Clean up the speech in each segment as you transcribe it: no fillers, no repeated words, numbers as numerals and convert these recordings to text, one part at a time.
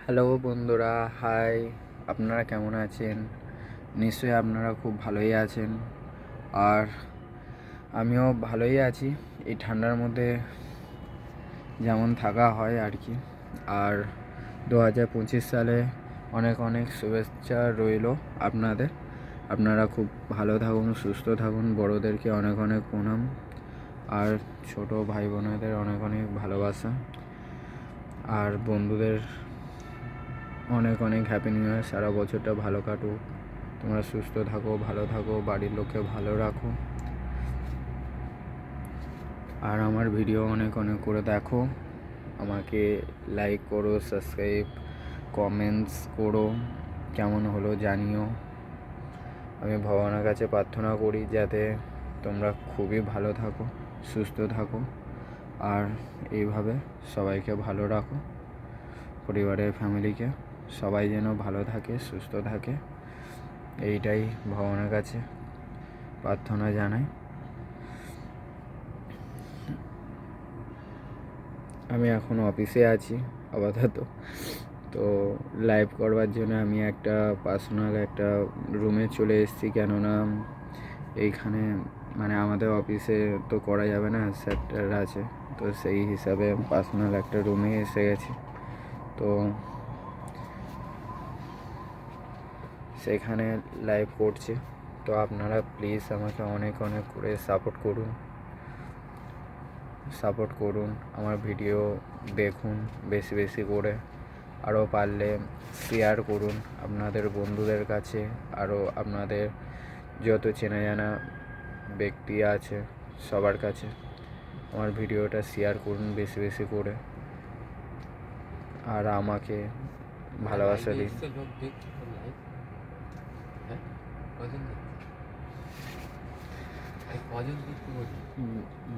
Hello বন্ধুরা, high. আপনারা কেমন আছেন? নিশ্চয়ই আপনারা খুব ভালোই আছেন। আর আমিও ভালোই আছি এই ঠান্ডার মধ্যে, যেমন থাকা হয় আর কি। আর 2025 সালে অনেক অনেক শুভেচ্ছা রইল আপনাদের। আপনারা খুব ভালো থাকুন, সুস্থ থাকুন। বড়োদেরকে অনেক অনেক প্রণাম, আর ছোট ভাই বোনেদের অনেক অনেক ভালোবাসা। আর বন্ধুদের অনেক অনেক হ্যাপি নিউ ইয়ার। সারা বছরটা ভালো কাটুক, তোমরা সুস্থ থাকো, ভালো থাকো, বাড়ির লোককে ভালো রাখো। আর আমার ভিডিও অনেক অনেক করে দেখো, আমাকে লাইক করো, সাবস্ক্রাইব, কমেন্টস করো, কেমন হলো জানিও। আমি ভগবানের কাছে প্রার্থনা করি যাতে তোমরা খুবই ভালো থাকো, সুস্থ থাকো, আর এইভাবে সবাইকে ভালো রাখো। পরিবারের ফ্যামিলিকে সবাই যেন ভালো থাকে, সুস্থ থাকে, এইটাই ভগবানের কাছে প্রার্থনা জানাই। আমি এখন অফিসে আছি আপাতত, তো লাইভ করবার জন্য আমি একটা পার্সোনাল একটা রুমে চলে এসেছি। কেননা এইখানে মানে আমাদের অফিসে তো করা যাবে না, স্যার আছে, তো সেই হিসাবে পার্সোনাল একটা রুমে এসে গেছি। তো সেখানে লাইভ করছি। তো আপনারা প্লিজ আমাকে অনেক অনেক করে সাপোর্ট করুন, আমার ভিডিও দেখুন বেশি বেশি করে। আরও পারলে শেয়ার করুন আপনাদের বন্ধুদের কাছে, আরও আপনাদের যত চেনা জানা ব্যক্তি আছে সবার কাছে আমার ভিডিওটা শেয়ার করুন বেশি বেশি করে। আর আমাকে ভালোবাসা দিন।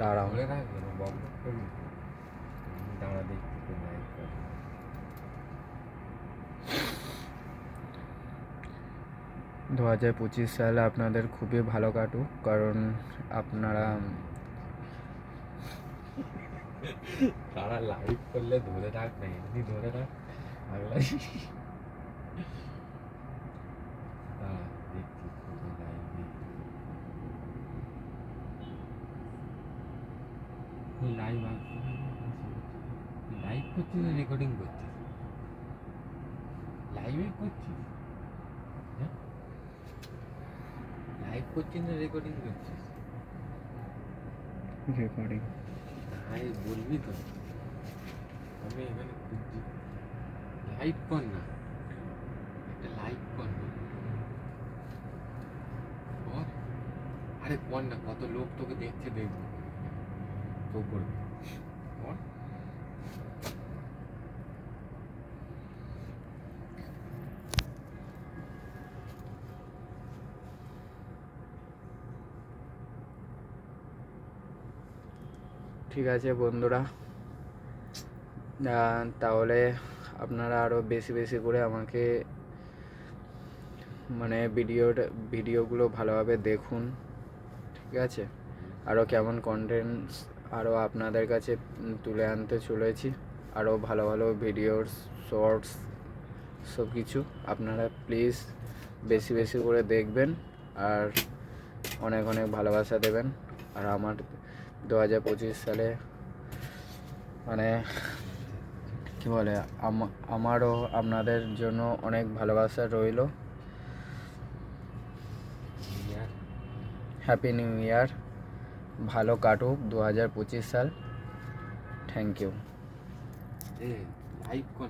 দাঁড়াও, দাঁড়া দেখতে লাইক করে। 2025 সালে আপনাদের খুবই ভালো কাটুক, কারণ আপনারা তারা লাইভ করলে ধরে রাখ না, এমনি ধরে রাখ আগলা। দেখছি লাইভ লাইভ করছিস না রেকর্ডিং করছিস? লাইভে করছিস? হ্যাঁ, লাইভ করছিস না রেকর্ডিং করছিস? রেকর্ডিং। হ্যাঁ বলবি তো, আমি এখানে খুঁজছি। লাইভ কর না, একটা লাইভ কর না। কর, আরে কর না, কত লোক তোকে দেখছে, দেখবো তো করবি। কর। ঠিক আছে বন্ধুরা, তাহলে আপনারা আরও বেশি বেশি করে আমাকে মানে ভিডিওগুলো ভালোভাবে দেখুন, ঠিক আছে? আরও কেমন কন্টেন্টস আরও আপনাদের কাছে তুলে আনতে চলেছি, আরও ভালো ভালো ভিডিওস, শর্টস, সব কিছু আপনারা প্লিজ বেশি বেশি করে দেখবেন আর অনেক অনেক ভালোবাসা দেবেন। আর আমার 2025 সালে মানে কী বলে, আমারও আপনাদের জন্য অনেক ভালোবাসা রইল। হ্যাপি নিউ ইয়ার, ভালো কাটুক 2025 সাল। Thank you. লাইভ কর।